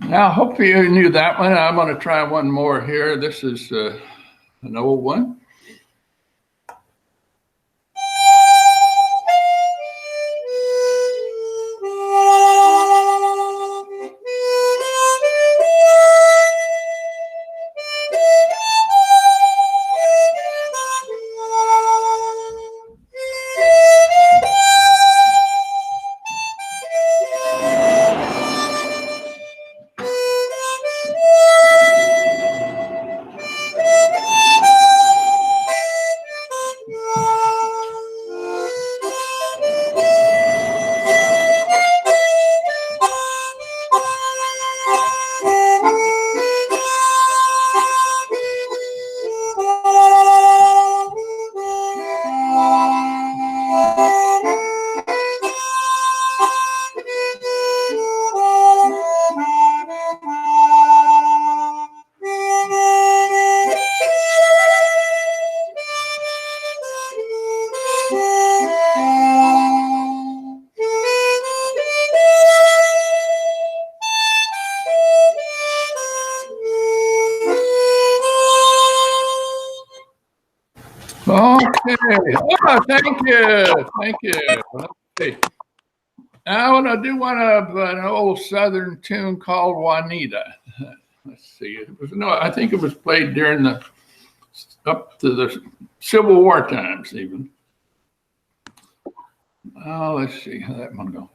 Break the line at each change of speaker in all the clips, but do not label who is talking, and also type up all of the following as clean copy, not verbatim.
Now, hopefully you knew that one. I'm going to try one more here. This is an old one. Okay. Oh, thank you. Thank you. Let's see. I want to do one of an old Southern tune called Juanita. Let's see. It was I think it was played during up to the Civil War times, even. Oh, let's see how that one goes.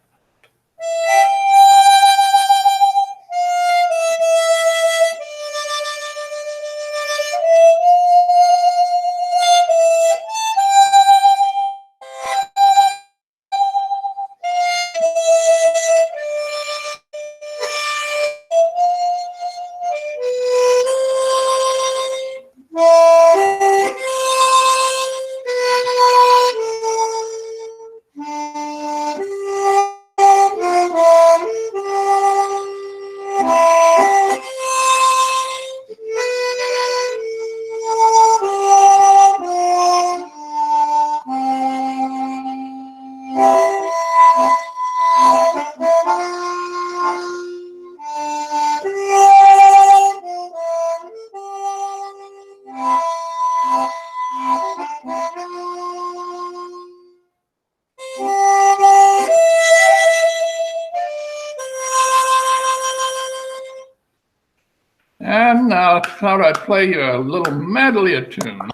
And I thought I'd play you a little medley of tunes.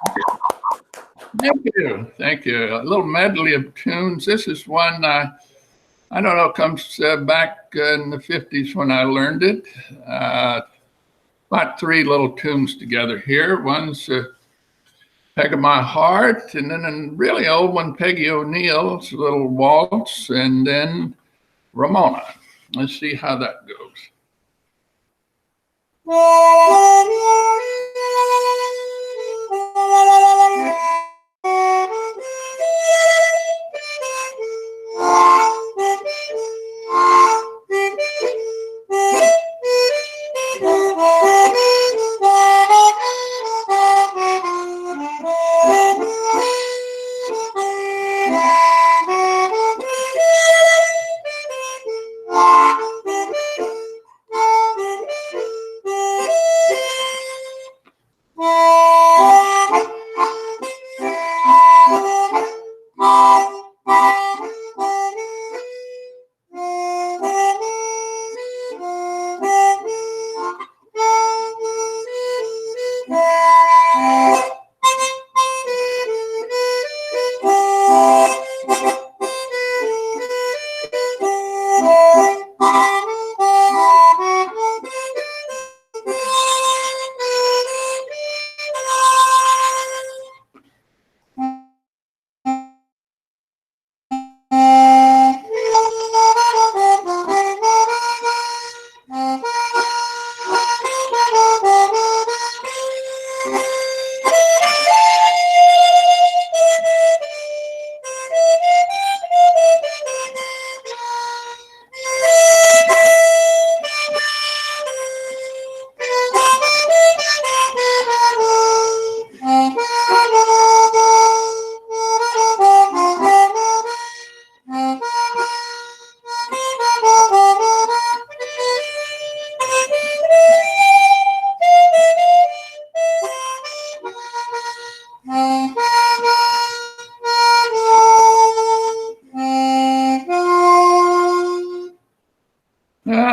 Thank you. Thank you. A little medley of tunes. This is one, I don't know, comes back in the 50s when I learned it. About three little tunes together here. One's Peg of My Heart, and then a really old one, Peggy O'Neill's Little Waltz, and then Ramona. Let's see how that goes.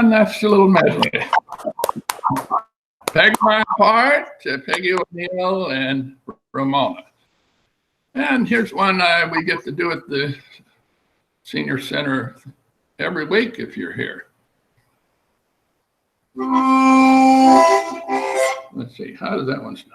And that's a little medley. Peg My Heart, Peggy O'Neill and Ramona. And here's one we get to do at the Senior Center every week if you're here. Let's see, how does that one sound?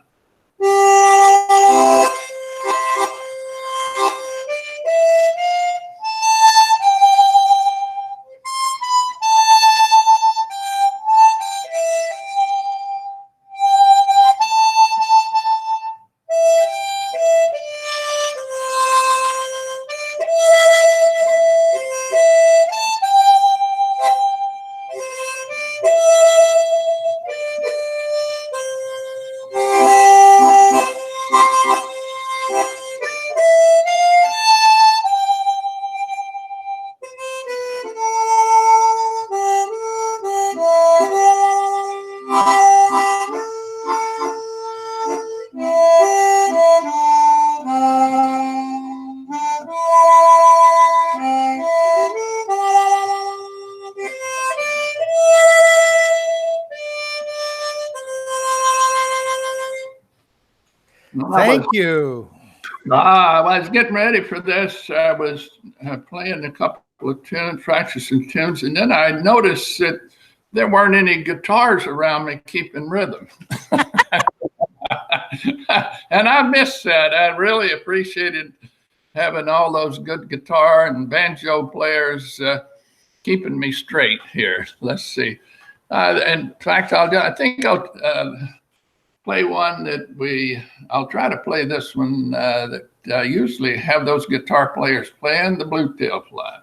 Thank you.
I was getting ready for this. I was playing a couple of tunes, practicing tunes, and then I noticed that there weren't any guitars around me keeping rhythm. And I missed that. I really appreciated having all those good guitar and banjo players keeping me straight here. Let's see. In fact, I think I'll play one that I'll try to play this one that I usually have those guitar players playing, the Blue Tail Fly.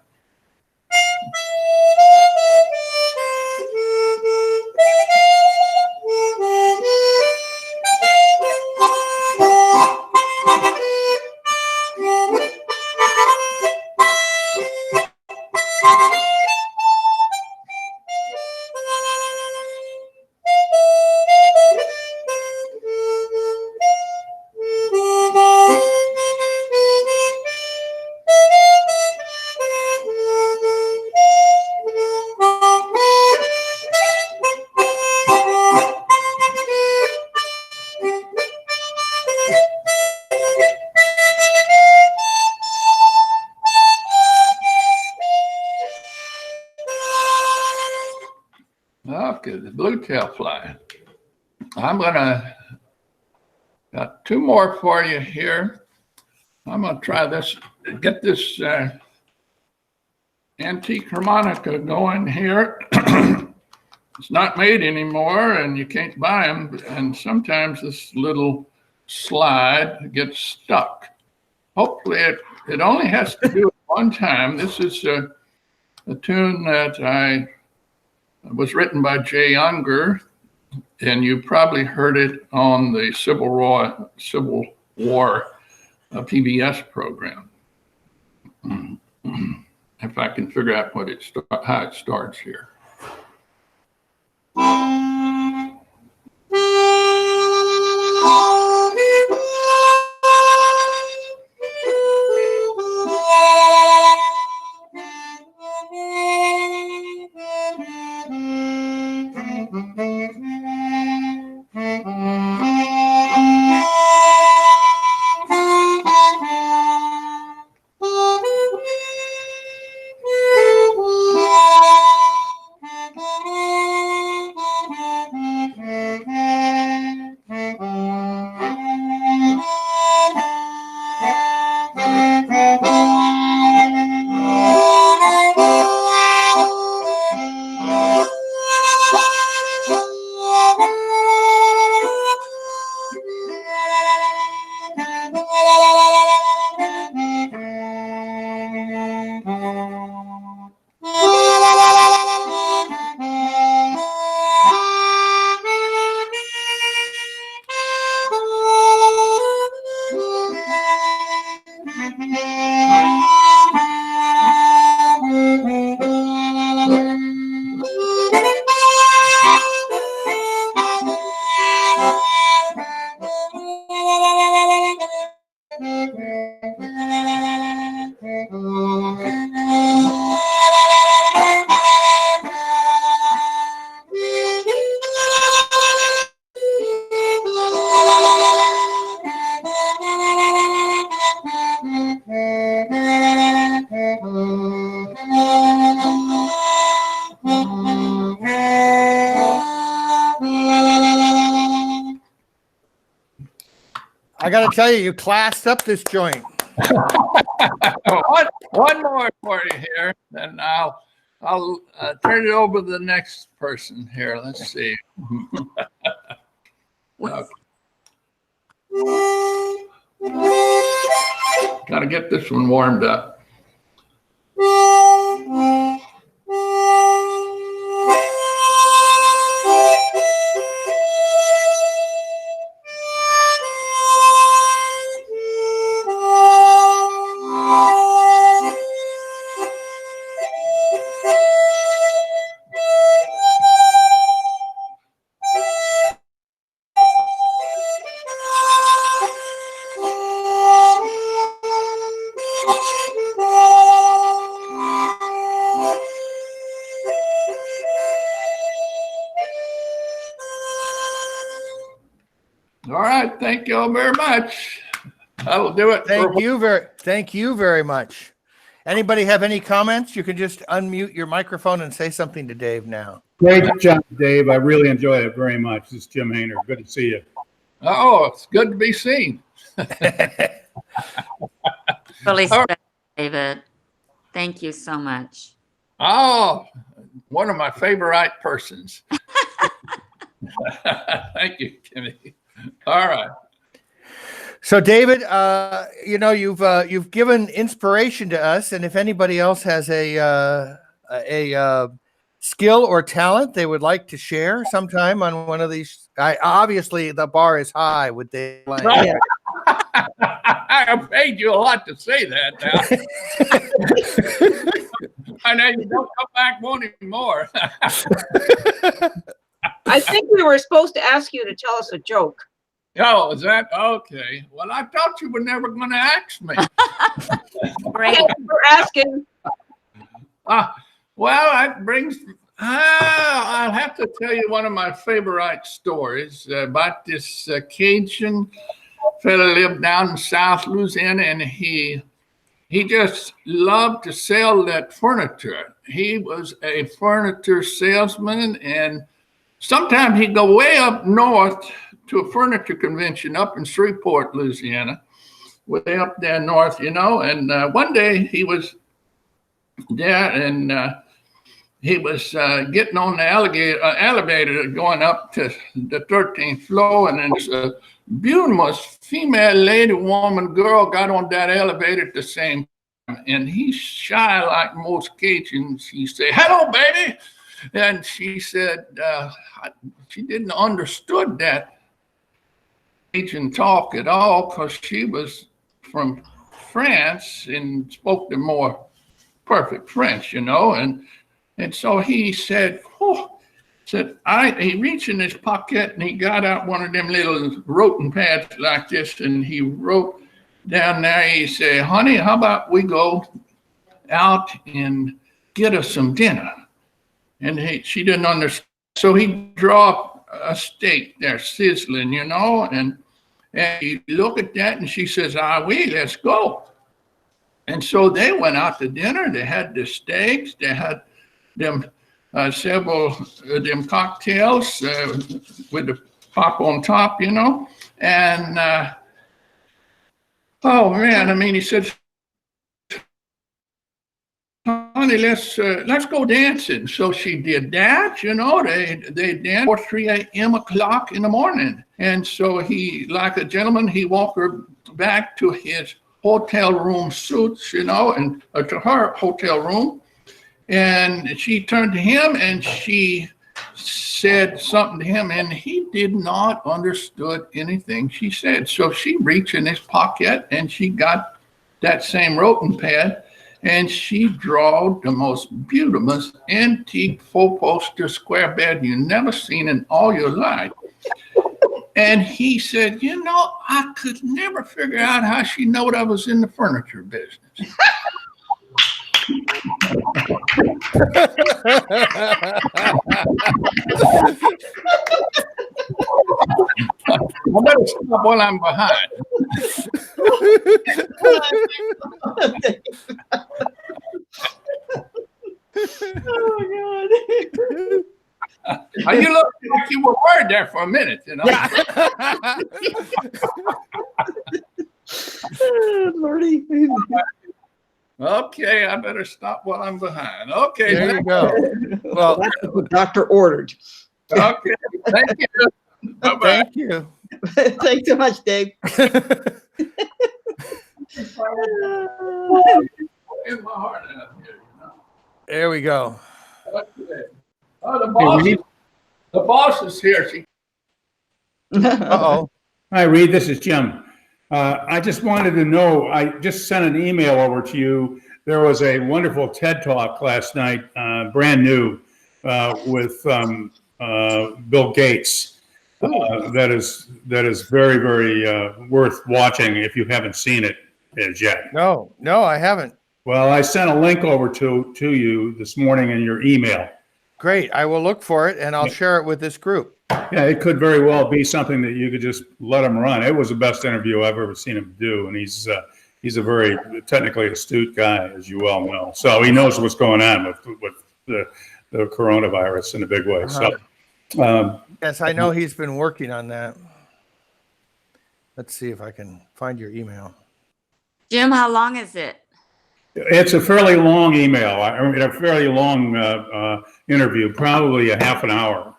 Okay, the Blue Tail Fly. Got two more for you here. I'm gonna try this, get this antique harmonica going here. It's not made anymore and you can't buy them. And sometimes this little slide gets stuck. Hopefully it only has to do it one time. This is a tune that was written by Jay Unger, and you probably heard it on the Civil War PBS program. If I can figure out how it starts here.
I got to tell you, you classed up this joint.
One more for you here, then I'll turn it over to the next person here. Let's see. Okay. Got to get this one warmed up. All right, thank you all very much. That'll do it.
Thank you very much. Anybody have any comments? You can just unmute your microphone and say something to Dave now.
Great job, Dave. I really enjoyed it very much. This is Jim Hayner. Good to see you.
Oh, it's good to be seen.
Really special, David. Thank you so much.
Oh, one of my favorite persons. Thank you, Kimmy. All right.
So, David, you've given inspiration to us, and if anybody else has a skill or talent they would like to share sometime on one of these, obviously the bar is high with Dave.
I have paid you a lot to say that now. I know you don't come back wanting more.
I think we were supposed to ask you to tell us a joke.
Oh, is that okay? Well, I thought you were never going to ask me.
Great.
We're asking.
Well, that brings. I'll have to tell you one of my favorite stories about this Cajun fella lived down in South Louisiana, and he just loved to sell that furniture. He was a furniture salesman, and sometimes he'd go way up north to a furniture convention up in Shreveport, Louisiana, way up there north, you know. And one day he was there, and he was getting on the elevator going up to the 13th floor, and then this beautiful female lady, woman, girl got on that elevator at the same time. And he's shy like most Cajuns. He said, "Hello, baby." And she said she didn't understood that Cajun talk at all, because she was from France and spoke the more perfect French, you know. And so he said, he reached in his pocket and he got out one of them little writing pads like this, and he wrote down there. He said, "Honey, how about we go out and get us some dinner?" And she didn't understand. So he dropped a steak there sizzling, you know, and he looked at that and she says, let's go. And so they went out to dinner. They had the steaks, they had them several of them cocktails with the pop on top, you know. And oh man, I mean, he said, "Honey, let's go dancing." So she did that, you know. They danced for 3 a.m. o'clock in the morning. And so he, like a gentleman, he walked her back to his hotel room suits, you know, and to her hotel room. And she turned to him and she said something to him, and he did not understood anything she said. So she reached in his pocket and she got that same writing pad, and she drawed the most beautiful antique four-poster square bed you never seen in all your life. And he said, "You know, I could never figure out how she knowed I was in the furniture business." I better stop while I'm behind.
Oh
You look like you were worried there for a minute, you know.
Lordy.
Okay, I better stop while I'm behind. Okay,
There you go. Well,
That's what the doctor ordered.
okay, thank you. Bye-bye.
thank you.
Thanks so much, Dave.
In my heart out here,
There we go.
Okay. Oh, the boss is here. She
Uh-oh.
Hi, Reed. This is Jim. I just wanted to know, I just sent an email over to you. There was a wonderful TED Talk last night, brand new, with Bill Gates. That is very, very worth watching if you haven't seen it as yet.
No, I haven't.
Well, I sent a link over to you this morning in your email.
Great. I will look for it and I'll share it with this group.
Yeah, it could very well be something that you could just let him run. It was the best interview I've ever seen him do, and he's a very technically astute guy, as you well know. So he knows what's going on with the coronavirus in a big way. So,
Yes, I know he's been working on that. Let's see if I can find your email.
Jim, how long is it?
it's a fairly long email. I mean, a fairly long interview, probably a half an hour.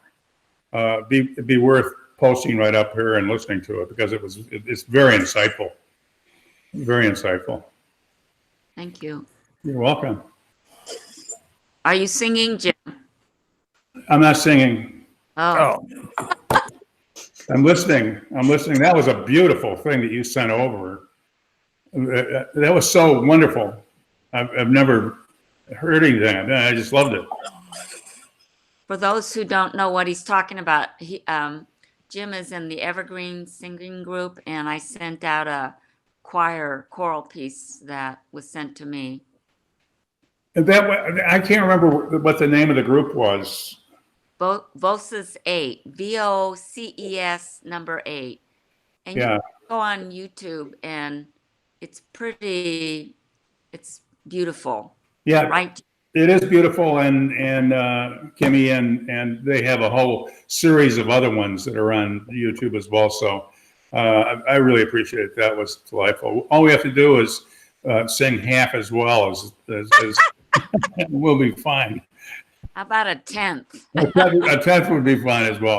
It'd be worth posting right up here and listening to it because it's very insightful. Very insightful.
Thank you.
You're welcome.
Are you singing, Jim?
I'm not singing.
Oh,
I'm listening. That was a beautiful thing that you sent over. That was so wonderful. I've never heard anything. I just loved it.
for those who don't know what he's talking about, Jim is in the Evergreen Singing Group, and I sent out a choral piece that was sent to me.
I can't remember what the name of the group was.
Voces 8, VOCES number 8. And you
Yeah.
can go on YouTube and it's beautiful.
Yeah,
Right?
it is beautiful, and Kimmy, and they have a whole series of other ones that are on YouTube as well. So I really appreciate it. That was delightful. All we have to do is sing half as well as we'll be fine.
How about a 10th?
A tenth would be fine as well.